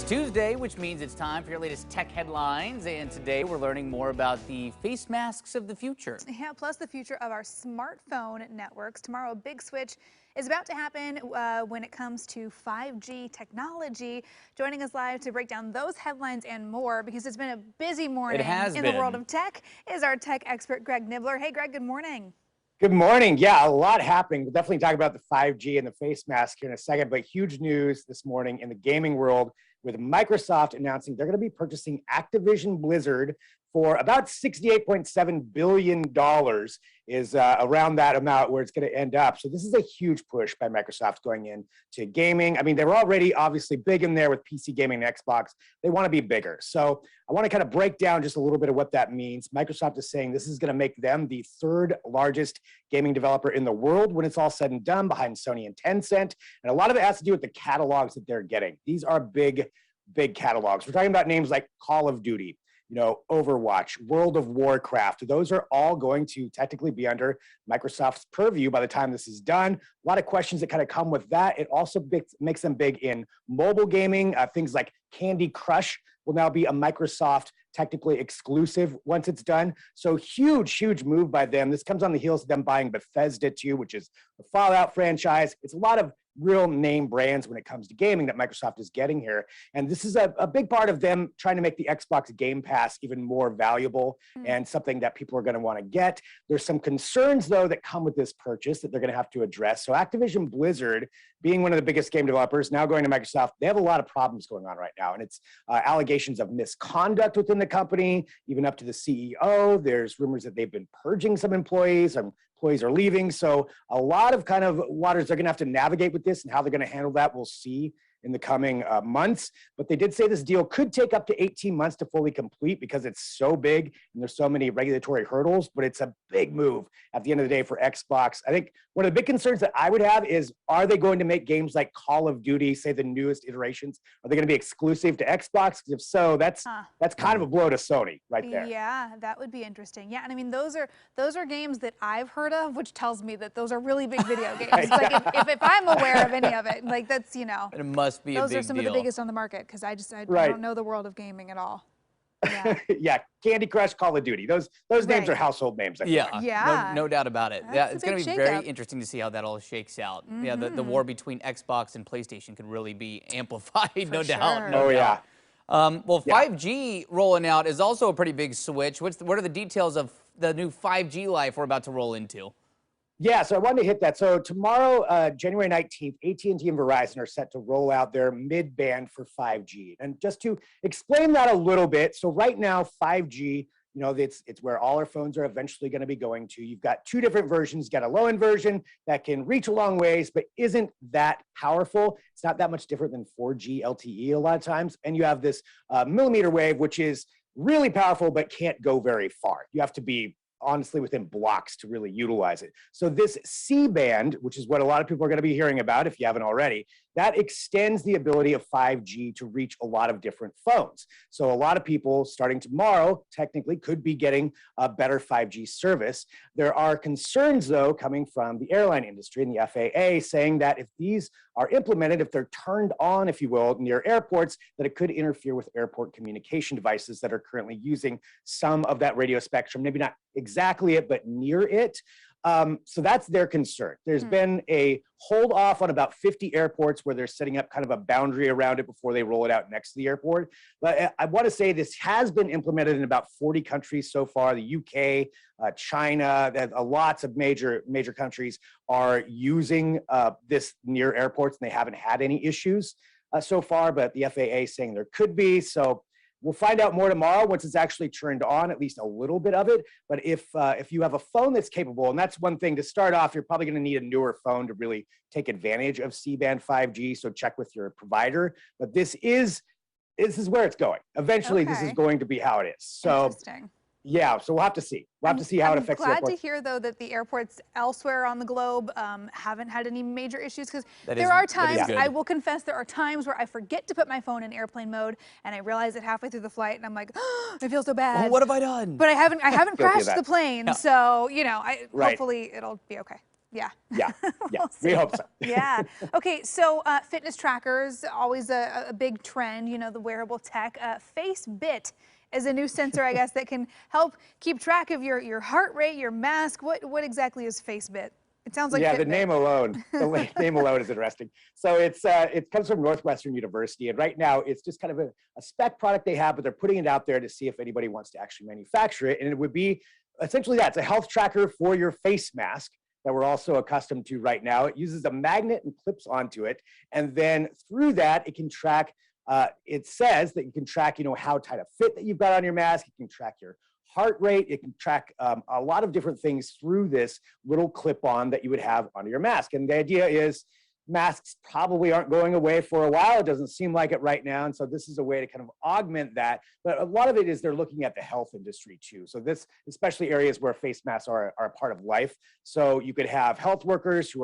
Tuesday, which means it's time for your latest tech headlines. And today we're learning more about the face masks of the future. Yeah, plus the future of our smartphone networks. Tomorrow, a big switch is about to happen when it comes to 5G technology. Joining us live to break down those headlines and more, because it's been a busy morning in the world of tech, is our tech expert, Greg Nibbler. Hey, Greg, good morning. Good morning. Yeah, a lot happening. We'll definitely talk about the 5G and the face mask here in a second, but huge news this morning in the gaming world with Microsoft announcing they're going to be purchasing Activision Blizzard for about $68.7 billion is around that amount where it's going to end up. So this is a huge push by Microsoft going into gaming. I mean, they were already obviously big in there with PC gaming and Xbox. They want to be bigger. So I want to kind of break down just a little bit of what that means. Microsoft is saying this is going to make them the third largest gaming developer in the world when it's all said and done, behind Sony and Tencent. And a lot of it has to do with the catalogs that they're getting. These are big catalogs. We're talking about names like Call of Duty, Overwatch, World of Warcraft. Those are all going to technically be under Microsoft's purview by the time this is done. A lot of questions that kind of come with that. It also makes them big in mobile gaming. Things like Candy Crush will now be a Microsoft technically exclusive once it's done. So huge move by them. This comes on the heels of them buying Bethesda too, which is the Fallout franchise. It's a lot of real name brands when it comes to gaming that Microsoft is getting here. And this is a big part of them trying to make the Xbox Game Pass even more valuable and something that people are going to want to get. There's some concerns, though, that come with this purchase that they're going to have to address. So Activision Blizzard, being one of the biggest game developers, now going to Microsoft, they have a lot of problems going on right now. And it's allegations of misconduct within the company, even up to the CEO. There's rumors that they've been purging some employees. Employees are leaving. So a lot of kind of waters they're going to have to navigate with this, and how they're going to handle that, we'll see in the coming months. But they did say this deal could take up to 18 months to fully complete because it's so big and there's so many regulatory hurdles, but it's a big move at the end of the day for Xbox. I think one of the big concerns that I would have is, are they going to make games like Call of Duty, say the newest iterations, are they going to be exclusive to Xbox? Because if so, that's kind of a blow to Sony right there. Yeah, that would be interesting. Yeah, and I mean, those are games that I've heard of, which tells me that those are really big video games. It's like if I'm aware of any of it, like that's, It must be those a big are some deal. of the biggest on the market, because I don't know the world of gaming at all. Yeah. Yeah, Candy Crush, Call of Duty. Those names are household names. I feel like. No doubt about it. That's it's going to be very interesting to see how that all shakes out. Yeah, the war between Xbox and PlayStation could really be amplified, no doubt. Yeah. Well, 5G rolling out is also a pretty big switch. What are the details of the new 5G life we're about to roll into? Yeah, so I wanted to hit that. So tomorrow, January 19th, AT&T and Verizon are set to roll out their mid-band for 5G. And just to explain that a little bit, so right now, 5G, it's where all our phones are eventually going to be going to. You've got two different versions. You've got a low-end version that can reach a long ways, but isn't that powerful. It's not that much different than 4G LTE a lot of times. And you have this millimeter wave, which is really powerful, but can't go very far. You have to be honestly within blocks to really utilize it. So this C-band, which is what a lot of people are going to be hearing about if you haven't already, that extends the ability of 5G to reach a lot of different phones. So a lot of people starting tomorrow technically could be getting a better 5G service. There are concerns, though, coming from the airline industry and the FAA saying that if these are implemented, if they're turned on, if you will, near airports, that it could interfere with airport communication devices that are currently using some of that radio spectrum, maybe not exactly it, but near it. So that's their concern. There's been a hold off on about 50 airports where they're setting up kind of a boundary around it before they roll it out next to the airport. But I want to say this has been implemented in about 40 countries so far. The UK, China, lots of major countries are using this near airports, and they haven't had any issues so far, but the FAA is saying there could be. So we'll find out more tomorrow once it's actually turned on, at least a little bit of it. But if you have a phone that's capable, and that's one thing to start off, you're probably going to need a newer phone to really take advantage of C-band 5G. So check with your provider. But this is where it's going. Eventually, this is going to be how it is. So interesting. Yeah, so we'll have to see. We'll have to see how it affects the I'm airports. glad to hear, though, that the airports elsewhere on the globe haven't had any major issues, because there are times, I will confess, there are times where I forget to put my phone in airplane mode, and I realize it halfway through the flight, and I'm like, oh, I feel so bad. Oh, what have I done? But I haven't crashed the plane, so, hopefully it'll be okay. Yeah. Yeah, We'll we see. hope so. Yeah. Okay, so fitness trackers, always a big trend, you know, the wearable tech. FaceBit is a new sensor, I guess, that can help keep track of your heart rate, your mask. What exactly is FaceBit? It sounds like Yeah, Fitbit. the name alone is interesting. So it comes from Northwestern University, and right now it's just kind of a spec product they have, but they're putting it out there to see if anybody wants to actually manufacture it. And it would be essentially that. It's a health tracker for your face mask that we're also accustomed to right now. It uses a magnet and clips onto it, and then through that it can track. It says that you can track, how tight a fit that you've got on your mask. It can track your heart rate. It can track a lot of different things through this little clip-on that you would have on your mask. And the idea is masks probably aren't going away for a while. It doesn't seem like it right now. And so this is a way to kind of augment that. But a lot of it is they're looking at the health industry too. So this, especially areas where face masks are a part of life. So you could have health workers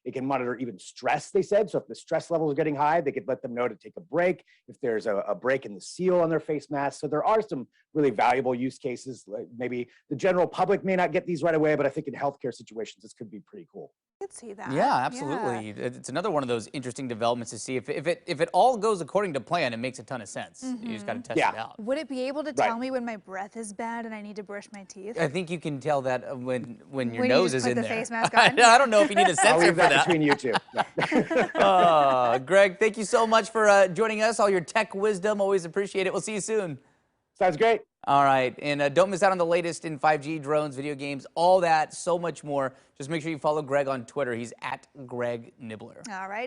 it can monitor even stress, they said. So if the stress level is getting high, they could let them know to take a break if there's a break in the seal on their face mask. So there are some really valuable use cases. Like maybe the general public may not get these right away, but I think in healthcare situations, this could be pretty cool. I could see that. Yeah, absolutely. Yeah. It's another one of those interesting developments to see if it all goes according to plan. It makes a ton of sense. You just got to test it out. Would it be able to tell me when my breath is bad and I need to brush my teeth? I think you can tell that when your you nose just is put in the there. face mask on? I don't know if you need a I'll sensor leave for that that. between you two. Yeah. Greg, thank you so much for joining us. All your tech wisdom, always appreciate it. We'll see you soon. Sounds great. All right, and don't miss out on the latest in 5G, drones, video games, all that, so much more. Just make sure you follow Greg on Twitter. He's @GregNibbler. All right.